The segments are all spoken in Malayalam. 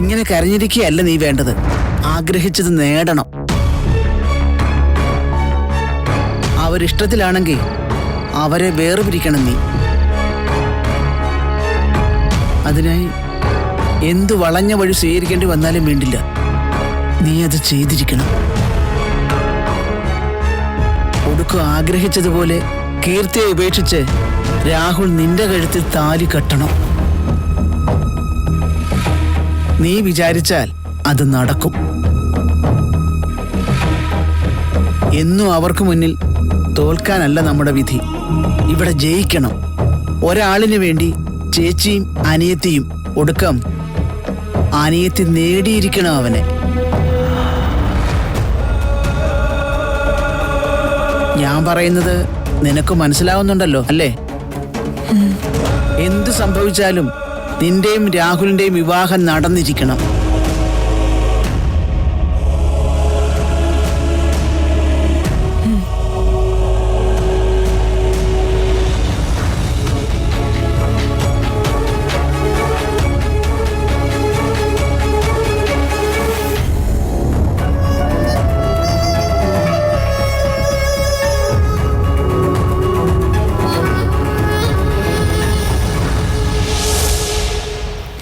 ഇങ്ങനെ കരഞ്ഞിരിക്കുകയല്ല നീ വേണ്ടത്. ആഗ്രഹിച്ചത് നേടണം. അവരിഷ്ടത്തിലാണെങ്കിൽ അവരെ വേർപിരിക്കണം നീ. അതിനായി എന്തു വളഞ്ഞ വഴി സ്വീകരിക്കേണ്ടി വന്നാലും വേണ്ടില്ല, നീ അത് ചെയ്തിരിക്കണം. ഒടുക്കം ആഗ്രഹിച്ചതുപോലെ കീർത്തിയെ ഉപേക്ഷിച്ച് രാഹുൽ നിന്റെ കഴുത്തിൽ താലി കെട്ടണം. നീ വിചാരിച്ചാൽ അത് നടക്കും. എന്നും അവർക്ക് മുന്നിൽ തോൽക്കാനല്ല നമ്മുടെ വിധി, ഇവിടെ ജയിക്കണം. ഒരാളിനു വേണ്ടി ചേച്ചിയും അനിയത്തിയും, ഒടുക്കം അനിയത്തി നേടിയിരിക്കണം അവനെ. ഞാൻ പറയുന്നത് നിനക്ക് മനസ്സിലാവുന്നുണ്ടല്ലോ അല്ലേ? എന്തു സംഭവിച്ചാലും നിന്റെയും രാഹുലിന്റെയും വിവാഹം നടന്നിരിക്കണം.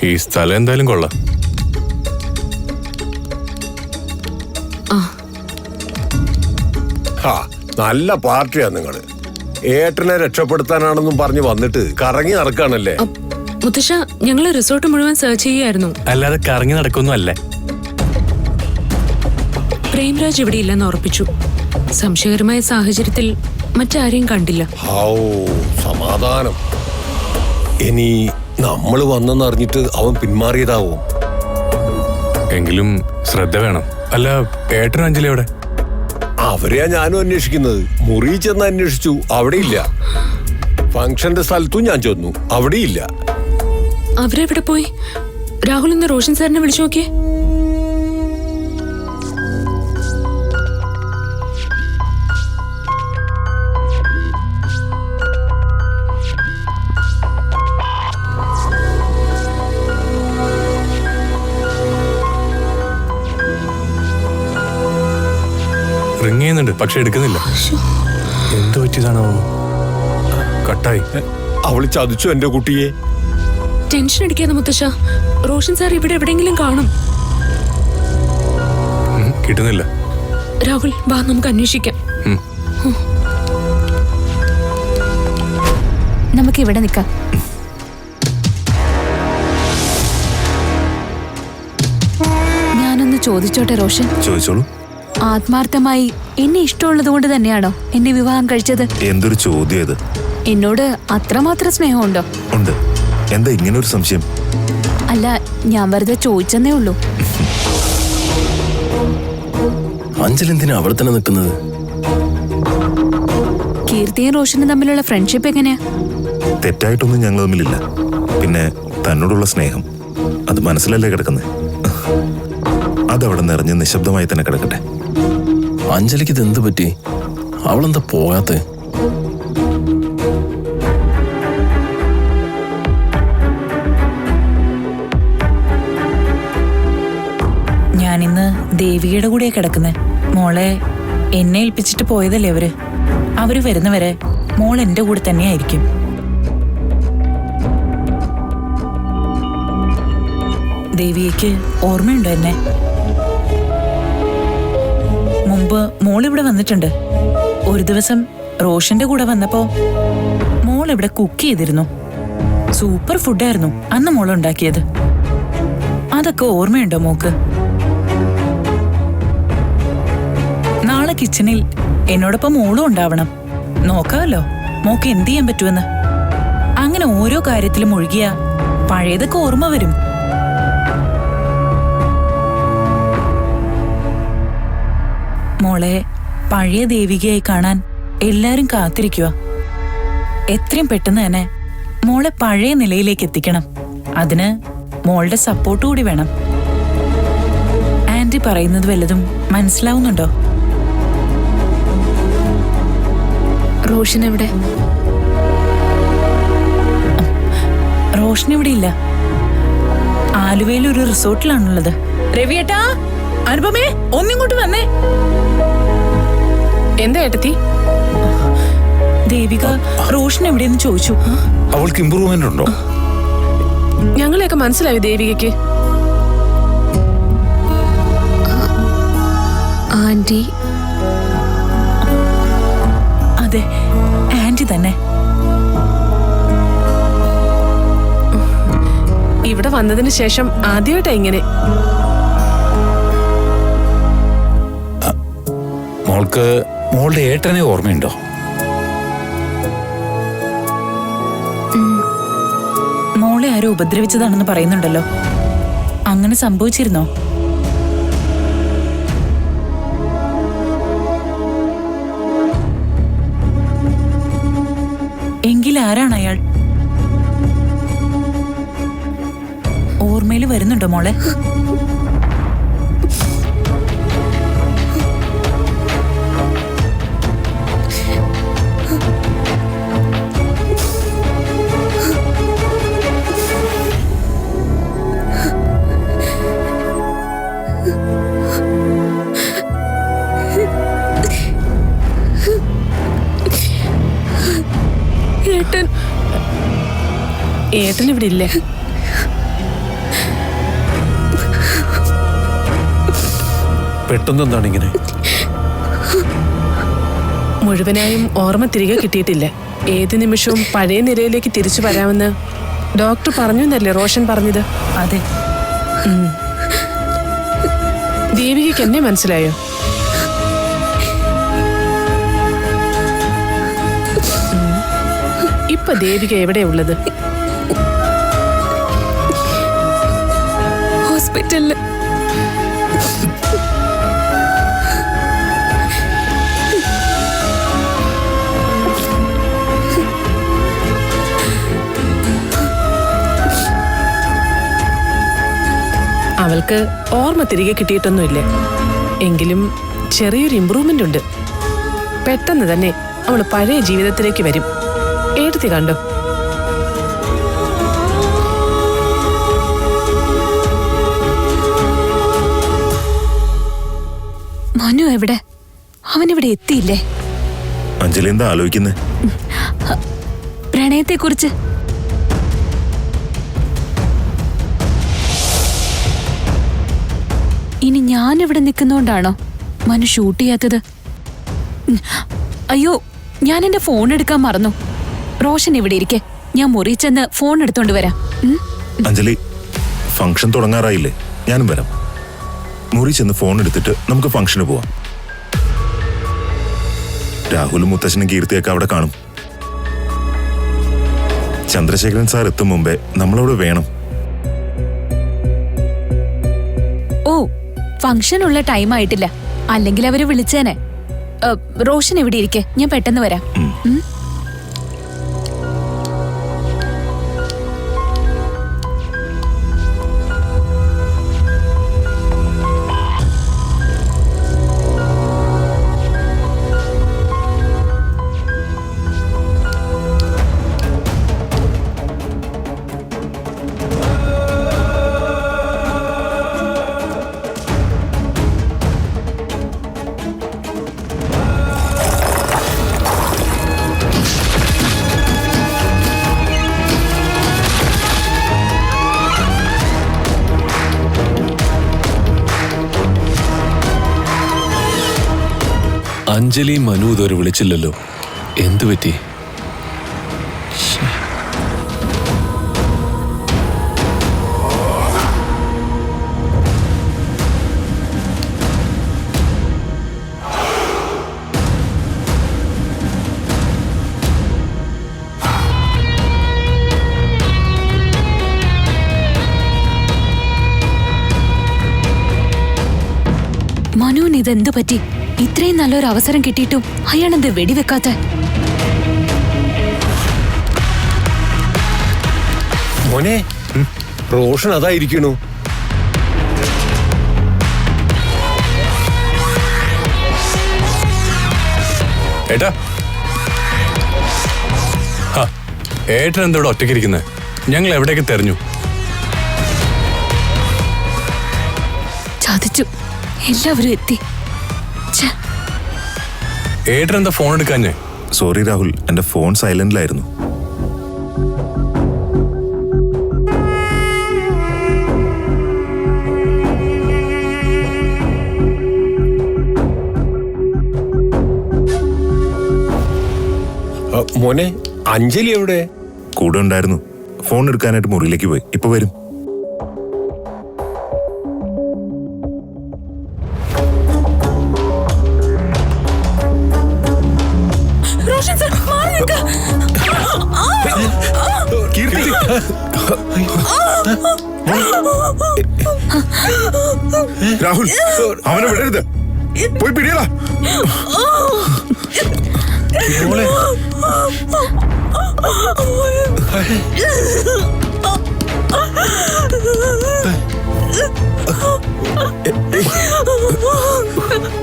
ഈ സ്ഥലം എന്തായാലും കൊള്ളാം. നല്ല പാർട്ടിയാ നിങ്ങള്. ഏട്ടനെ രക്ഷപ്പെടുത്താനാണെന്നും പറഞ്ഞു വന്നിട്ട് കറങ്ങി നടക്കാണല്ലേ? മുത്തശ്ശ, ഞങ്ങള് റിസോർട്ട് മുഴുവൻ സെർച്ച് ചെയ്യായിരുന്നു. അല്ലാതെ കറങ്ങി നടക്കൊന്നും അല്ലേ. പ്രേംരാജ് ഇവിടെ ഇല്ലെന്ന് ഉറപ്പിച്ചു. സംശയകരമായ സാഹചര്യത്തിൽ മറ്റാരെയും കണ്ടില്ല. സമാധാനം. ഇനി നമ്മള് വന്നെന്നറിഞ്ഞിട്ട് അവൻ പിന്മാറിയതാവും. എങ്കിലും ശ്രദ്ധ വേണം. അല്ല, ഏട്ടനും അഞ്ജലി എവിടെ? അവരെയാ ഞാനും അന്വേഷിക്കുന്നത്. മുറി ചെന്ന് അന്വേഷിച്ചു, അവിടെയില്ല. ഫംഗ്ഷന്റെ സ്ഥലത്തും ഞാൻ ചെന്നു, അവിടെയില്ല. അവരെവിടെ പോയി? രാഹുൽ ഇന്ന് റോഷൻ സാറിനെ വിളിച്ചു നോക്കിയേ. റിങ് ചെയ്യുന്നുണ്ട്, പക്ഷെ എടുക്കുന്നില്ല. എന്ത് പറ്റിയതാണോ? കട്ടായി. അവള് ചതിച്ചു എന്റെ കുട്ടിയെ. ടെൻഷൻ അടിക്കാതെ മുത്തശ്ശ, റോഷൻ സാർ ഇവിടെ എവിടെയെങ്കിലും കാണും. കിട്ടുന്നില്ല. രാഹുൽ, വാ നമുക്ക് അന്വേഷിക്കാം. നമുക്ക് ഇവിടെ നിൽക്കാം. ഞാനൊന്ന് ചോദിച്ചോട്ടെ റോഷൻ? ചോദിച്ചോളൂ. ആത്മാർത്ഥമായി എന്നെ ഇഷ്ടമുള്ളത് കൊണ്ട് തന്നെയാണോ എന്നെ വിവാഹം കഴിച്ചത്? എന്തൊരു ചോദ്യം ഇത്! എന്നോട് അത്രമാത്രം സ്നേഹമുണ്ടോ? ഉണ്ട്. എന്താ ഇങ്ങനെ ഒരു സംശയം? അല്ല, ഞാൻ വെറുതെ ചോദിച്ചെന്നേ ഉള്ളൂ. അഞ്ജലി എന്തിനാ അവിടെ തന്നെ നിൽക്കുന്നത്? കീർത്തിയും റോഷനും തമ്മിലുള്ള ഫ്രണ്ട്ഷിപ്പ് എങ്ങനെയാ? തെറ്റായിട്ടൊന്നും ഞങ്ങൾ തമ്മിലില്ല. പിന്നെ തന്നോടുള്ള സ്നേഹം, അത് മനസ്സിലല്ലേ കിടക്കുന്നത്. അതവിടെ നിറഞ്ഞ് നിശബ്ദമായി തന്നെ കിടക്കട്ടെ. അഞ്ജലിക്ക് ഇത് എന്ത് പറ്റി? അവളെന്താ പോകാത്തെ? ഞാനിന്ന് ദേവികയുടെ കൂടെയാ കിടക്കുന്നത്. മോളെ എന്നെ ഏൽപ്പിച്ചിട്ട് പോയതല്ലേ അവര് വരുന്നവരെ മോൾ എന്റെ കൂടെ തന്നെയായിരിക്കും. ദേവിയയ്ക്ക് ഓർമ്മയുണ്ടോ എന്നെ? മുമ്പ് മോളിവിടെ വന്നിട്ടുണ്ട്. ഒരു ദിവസം റോഷന്റെ കൂടെ വന്നപ്പോ മോൾ ഇവിടെ കുക്ക് ചെയ്തിരുന്നു. സൂപ്പർ ഫുഡായിരുന്നു അന്ന് മോൾ ഉണ്ടാക്കിയത്. അതൊക്കെ ഓർമ്മയുണ്ടോ മോക്ക്? നാളെ കിച്ചണിൽ എന്നോടൊപ്പം മോളും ഉണ്ടാവണം. നോക്കാമല്ലോ മോക്ക് എന്ത് ചെയ്യാൻ പറ്റുമെന്ന്. അങ്ങനെ ഓരോ കാര്യത്തിലും ഒഴുകിയ പഴയതൊക്കെ ഓർമ്മ വരും. മോളെ പഴയ ദേവികയായി കാണാൻ എല്ലാരും കാത്തിരിക്കുക. എത്രയും പെട്ടെന്ന് തന്നെ മോളെ പഴയ നിലയിലേക്ക് എത്തിക്കണം. അതിന് മോളുടെ സപ്പോർട്ട് കൂടി വേണം. ആന്റി പറയുന്നത് വല്ലതും മനസ്സിലാവുന്നുണ്ടോ? റോഷൻ എവിടെ? റോഷൻ ഇവിടെ ഇല്ല. ആലുവയിൽ ഒരു റിസോർട്ടിലാണുള്ളത്. രവിയേട്ടാ, അനുപമേ, ഒന്നിങ്ങോട്ട് വന്നേ. എന്താ ഏട്ടത്തി? ദേവിക റോഷൻ എവിടെയെന്ന് ചോദിച്ചു. അവൾക്ക് ഇമ്പ്രൂവ്മെന്റ് ഉണ്ടോ? ഞങ്ങളെയൊക്കെ മനസ്സിലായി ദേവികയ്ക്ക്. ആന്റി? അതെ, ആന്റി തന്നെ. ഇവിടെ വന്നതിന് ശേഷം ആദ്യമായിട്ടാ ഇങ്ങനെ. മോൾക്ക് മോളുടെ ഏട്ടനെ ഓർമ്മയുണ്ടോ? മോളെ ആരോ ഉപദ്രവിച്ചതാണെന്ന് പറയുന്നുണ്ടല്ലോ. അങ്ങനെ സംഭവിച്ചിരുന്നോ? എങ്കിൽ ആരാണ് അയാൾ? ഓർമ്മയിൽ വരുന്നുണ്ടോ മോളെ? ഏട്ടൻ ഇവിടെ ഇല്ലേ? പെട്ടെന്ന് എന്താണ് ഇങ്ങനെ? മുഴുവനായും ഓർമ്മ തിരികെ കിട്ടിയിട്ടില്ല. ഏത് നിമിഷവും പഴയ നിലയിലേക്ക് തിരിച്ചു വരാമെന്ന് ഡോക്ടർ പറഞ്ഞു എന്നല്ലേ റോഷൻ പറഞ്ഞത്? അതെ. ദേവികയ്ക്ക് എന്നെ മനസ്സിലായോ? ഇപ്പൊ ദേവിക എവിടെയുള്ളത്? ഹോസ്പിറ്റലില്. അവൾക്ക് ഓർമ്മ തിരികെ കിട്ടിയിട്ടൊന്നുമില്ല. എങ്കിലും ചെറിയൊരു ഇമ്പ്രൂവ്മെന്റ് ഉണ്ട്. പെട്ടെന്ന് തന്നെ അവൾ പഴയ ജീവിതത്തിലേക്ക് വരും. ഏടത്തി കണ്ടോ? മനു എവിടെ? അവനിവിടെ എത്തിയില്ലേ? അഞ്ജലി എന്താ ആലോചിക്കുന്നേ? പ്രണയത്തെ കുറിച്ച്. ഇനി ഞാനിവിടെ നിൽക്കുന്നോണ്ടാണോ മനു ഷൂട്ട് ചെയ്യാത്തത്? അയ്യോ, ഞാൻ എന്റെ ഫോൺ എടുക്കാൻ മറന്നു. റോഷൻ ഇവിടെ ഇരിക്കെ, ഞാൻ മുറി ചെന്ന് ഫോൺ എടുത്തോണ്ട് വരാം. അഞ്ജലി, ഫംഗ്ഷൻ തുടങ്ങാറായില്ലേ? ഞാനും വരാം. മുറി ചെന്ന് ഫോൺ എടുത്തിട്ട് നമുക്ക് ഫംഗ്ഷന് പോവാം. രാഹുലും മുത്തശ്ശനും കീർത്തിയൊക്കെ അവിടെ കാണും. ചന്ദ്രശേഖരൻ സാർ എത്തും മുമ്പേ നമ്മളവിടെ വേണം. ഓ, ഫംഗ്ഷനുള്ള ടൈം ആയിട്ടില്ല. അല്ലെങ്കിൽ അവര് വിളിച്ചേനെ. റോഷൻ ഇവിടെ ഇരിക്കെ, ഞാൻ പെട്ടെന്ന് വരാം. അഞ്ജലി മനു ഇതുവരെ വിളിച്ചില്ലല്ലോ. എന്തു പറ്റി? മനുവിന് ഇതെന്തു പറ്റി? ഇത്രയും നല്ലൊരു അവസരം കിട്ടിയിട്ടും അയാളെന്ത് വെടിവെക്കാത്ത? മോനെ, റോഷൻ അതായിരിക്കണു. ഏട്ടാ, ഏട്ടൻ എന്താ ഇവിടെ ഒറ്റയ്ക്കിരിക്കുന്നത്? ഞങ്ങൾ എവിടേക്ക് തെരഞ്ഞു. ചതിച്ചു. എല്ലാവരും എത്തി. ഛെ, ഏട്ടൻ എന്താ ഫോൺ എടുക്കാഞ്ഞേ? സോറി രാഹുൽ, എന്റെ ഫോൺ സൈലന്റിലായിരുന്നു. മോനെ, അഞ്ജലി എവിടെ? കൂടെ ഉണ്ടായിരുന്നു. ഫോൺ എടുക്കാനായിട്ട് മുറിയിലേക്ക് പോയി. ഇപ്പൊ വരും. റോഷൻ സർ, മാറി നിൽക്ക്. കീർത്തി, രാഹുൽ, അവനെ വിടരുത്. പോയി പിടിയടാ. മോളെ,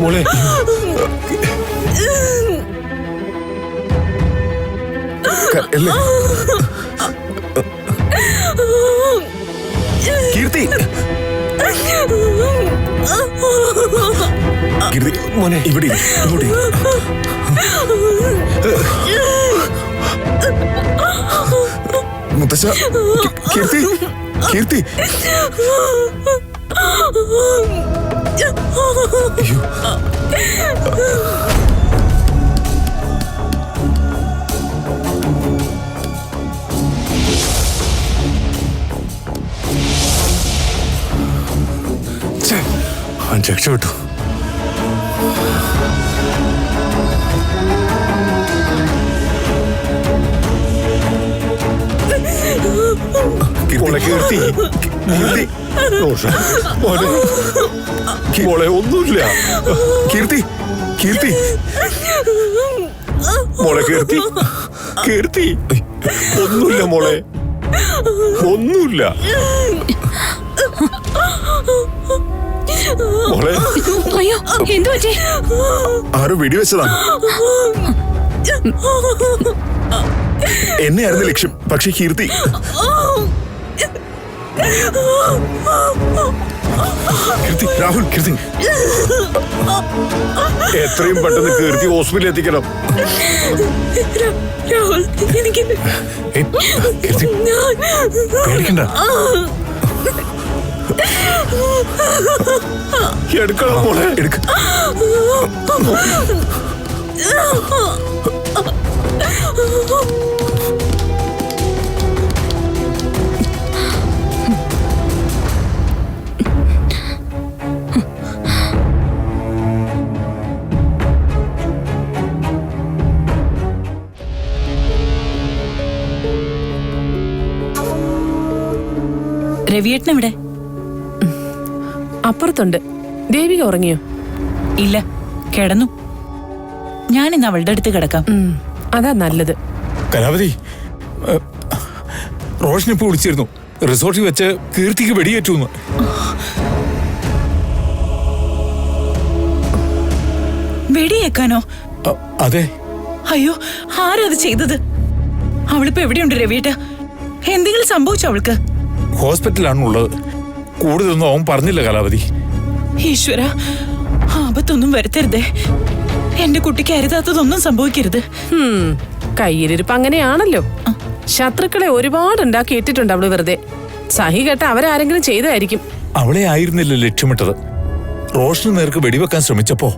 മോളെ, അല്ലേ? കീർത്തി, കീർത്തി മോനെ, ഇവിടെ ഇരി, ഇങ്ങോട്ട് ഇരി. മുത്തശ്ശ, കീർത്തി, കീർത്തി. അയ്യോ. അവൻ രക്ഷപ്പെട്ടു. മോളെ കീർത്തി, കീർത്തി, റോഷൻ, മോനെ, മോളെ ഒന്നുമില്ല. കീർത്തി, കീർത്തി, മോളെ കീർത്തി, കീർത്തി, ഒന്നുമില്ല മോളെ, ഒന്നുമില്ല മോളെ. അയ്യോ, എന്തു പറ്റി? ആരോ വെടിവെച്ചതാണ്. എന്നെയായിരുന്നു ലക്ഷ്യം. പക്ഷെ കീർത്തി, കീർത്തി, രാഹുൽ, കീർത്തി, എത്രയും പെട്ടെന്ന് കീർത്തി ഹോസ്പിറ്റലിൽ എത്തിക്കണം. രാഹുൽ, എനിക്ക് ഏയ്, കീർത്തി, പേടിക്കണ്ട. എടുക്കണം മോളെ, എടുക്ക. രവിയേട്ടൻ എവിടെ? അപ്പുറത്തുണ്ട്. ദേവിക ഉറങ്ങിയോ? ഇല്ല, കിടന്നു. ഞാൻ ഇന്ന് അവളുടെ അടുത്ത് കിടക്കാം. അതാ നല്ലത്. കലാവതി, റോഷൻ ഇപ്പൊ വിളിച്ചിരുന്നു. റിസോർട്ടിൽ വെച്ച് കീർത്തിക്ക് വെടിയേറ്റു. വെടിയേക്കാനോ? അതെ. അയ്യോ, ആരത് ചെയ്തത്? അവളിപ്പോ എവിടെയുണ്ട് രവിയേട്ട? എന്തെങ്കിലും സംഭവിച്ചോ അവൾക്ക്? ഹോസ്പിറ്റലിലാണുള്ളത്. കൂടുതലൊന്നും അവൻ പറഞ്ഞില്ല കലാവതി. ഈശ്വര, ആപത്തൊന്നും വരുത്തരുതേ. എന്റെ കുട്ടിക്ക് അരുതാത്തതൊന്നും സംഭവിക്കരുത്. കയ്യിലിരിപ്പ് അങ്ങനെയാണല്ലോ. ശത്രുക്കളെ ഒരുപാട് ഉണ്ടാക്കി ഇട്ടിട്ടുണ്ട് അവള് വെറുതെ. സഹി കേട്ട അവരാരെങ്കിലും ചെയ്തതായിരിക്കും. അവളെ ആയിരുന്നില്ല ലക്ഷ്യമിട്ടത്. റോഷന് നേർക്ക് വെടിവെക്കാൻ ശ്രമിച്ചപ്പോ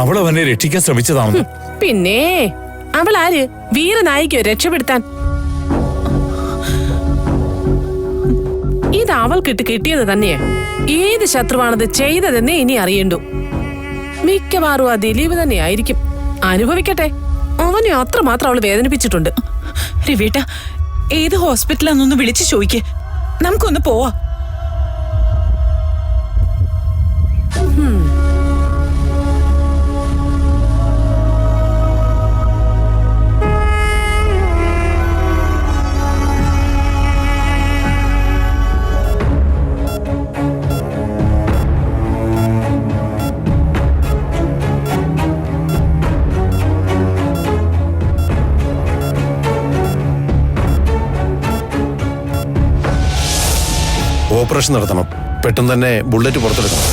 അവൾ അവനെ രക്ഷിക്കാൻ ശ്രമിച്ചതാണെന്ന്. പിന്നെ അവൾ ആര്? വീരനായിക്കോ രക്ഷപ്പെടുത്താൻ? ഇത് അവൾക്കിട്ട് കിട്ടിയത് തന്നെയാ. ഏത് ശത്രുവാണത് ചെയ്തതെന്നേ ഇനി അറിയണ്ടു. മിക്കവാറും ആ ദിലീപ് തന്നെയായിരിക്കും. അനുഭവിക്കട്ടെ. അവനെ അത്രമാത്രം അവള് വേദനിപ്പിച്ചിട്ടുണ്ട്. രവിയേട്ട, ഏത് ഹോസ്പിറ്റലാന്നൊന്ന് വിളിച്ചു ചോദിക്ക്. നമുക്കൊന്ന് പോവാ. ഓപ്പറേഷൻ നടത്തണം. പെട്ടെന്ന് തന്നെ ബുള്ളറ്റ് പുറത്തെടുക്കണം.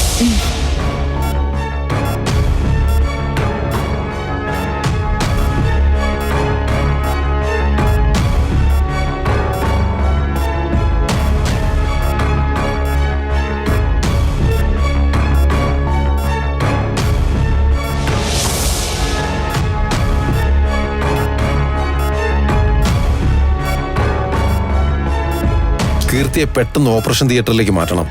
കീർത്തിയെ പെട്ടെന്ന് ഓപ്പറേഷൻ തിയേറ്ററിലേക്ക് മാറ്റണം.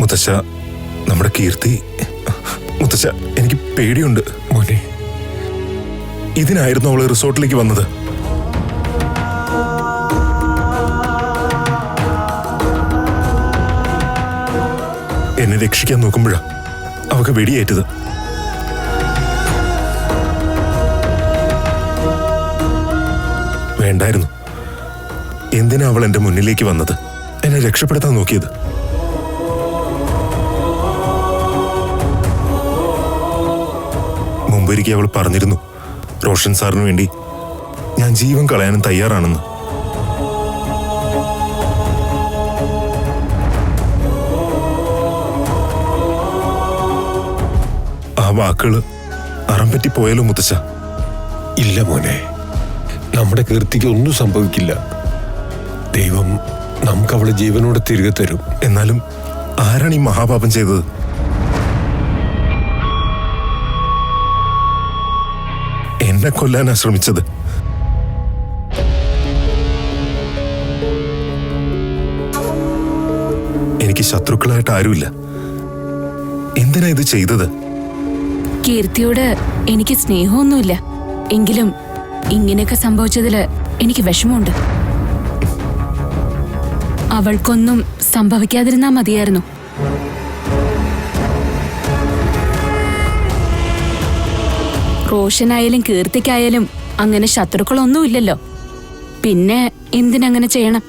മുത്തശ്ശ, നമ്മുടെ കീർത്തി. മുത്തശ്ശ, എനിക്ക് പേടിയുണ്ട് മോനെ. ഇതിനായിരുന്നു അവള് റിസോർട്ടിലേക്ക് വന്നത്. എന്നെ രക്ഷിക്കാൻ നോക്കുമ്പോഴാ അവക്ക് വെടിയേറ്റത്. വേണ്ടായിരുന്നു. എന്തിനാ അവൾ എന്റെ മുന്നിലേക്ക് വന്നത്, എന്നെ രക്ഷപ്പെടുത്താൻ നോക്കിയത്? മുമ്പൊരിക്കൽ അവൾ പറഞ്ഞിരുന്നു, റോഷൻ സാറിന് വേണ്ടി ഞാൻ ജീവൻ കളയാനും തയ്യാറാണെന്ന്. ആ വാക്കുകള് അറം പറ്റി പോയാലോ മുത്തശ്ശ? ഇല്ല മോനെ, നമ്മുടെ കീർത്തിക്ക് ഒന്നും സംഭവിക്കില്ല. ദൈവം നമുക്ക് അവളെ ജീവനോടെ തിരികെ തരും. എന്നാലും ആരാണ് ഈ മഹാപാപം ചെയ്തത്? എന്നെ കൊല്ലാനാ ശ്രമിച്ചത്. എനിക്ക് ശത്രുക്കളായിട്ട് ആരുമില്ല. എന്തിനാ ഇത് ചെയ്തത്? കീർത്തിയോട് എനിക്ക് സ്നേഹമൊന്നുമില്ല. എങ്കിലും ഇങ്ങനെയൊക്കെ സംഭവിച്ചതില് എനിക്ക് വിഷമമുണ്ട്. അവൾക്കൊന്നും സംഭവിക്കാതിരുന്നാ മതിയായിരുന്നു. റോഷനായാലും കീർത്തിക്കായാലും അങ്ങനെ ശത്രുക്കളൊന്നുമില്ലല്ലോ. പിന്നെ എന്തിനങ്ങനെ ചെയ്യണം?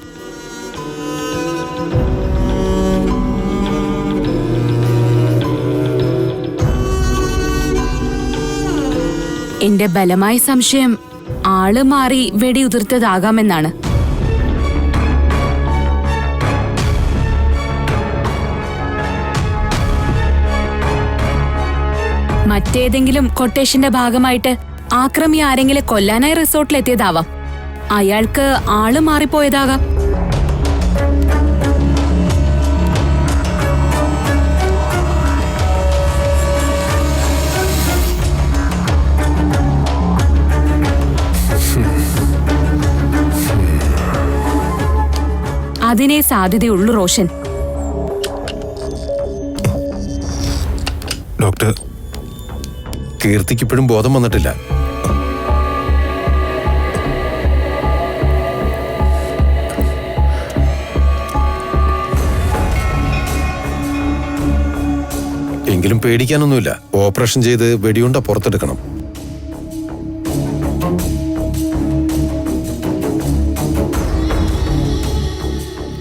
എന്റെ ബലമായ സംശയം ആള് മാറി വെടിയുതിർത്തതാകാമെന്നാണ്. മറ്റേതെങ്കിലും കൊട്ടേഷന്റെ ഭാഗമായിട്ട് ആക്രമി ആരെങ്കിലും കൊല്ലാനായി റിസോർട്ടിലെത്തിയതാവാം. അയാൾക്ക് ആള് മാറിപ്പോയതാകാം. അതിനേ സാധ്യതയുള്ളൂ റോഷൻ. ഡോക്ടർ, കീർത്തിക്ക് ഇപ്പോഴും ബോധം വന്നിട്ടില്ല. എങ്കിലും പേടിക്കാനൊന്നുമില്ല. ഓപ്പറേഷൻ ചെയ്ത് വെടിയുണ്ട പുറത്തെടുക്കണം.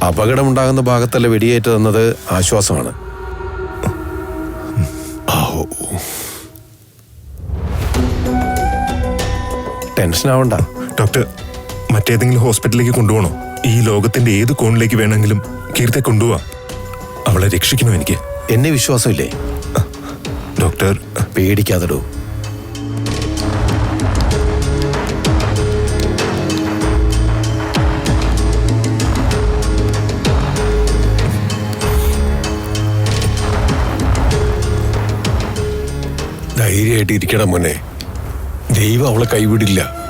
അപകടമുണ്ടാകുന്ന ഭാഗത്തല്ല വെടിയേറ്റതെന്നത് ആശ്വാസമാണ്. ടെൻഷൻ ആവണ്ട. ഡോക്ടർ, മറ്റേതെങ്കിലും ഹോസ്പിറ്റലിലേക്ക് കൊണ്ടുപോകണോ? ഈ ലോകത്തിന്റെ ഏത് കോണിലേക്ക് വേണമെങ്കിലും കീർത്തിയെ കൊണ്ടുപോവാം. അവളെ രക്ഷിക്കണോ എനിക്ക്? എന്നെ വിശ്വാസമില്ലേ? ഡോക്ടർ, പേടിക്കാതെടോ. ധൈര്യമായിട്ട് ഇരിക്കണം മോനെ. ദൈവം അവളെ കൈവിടില്ല.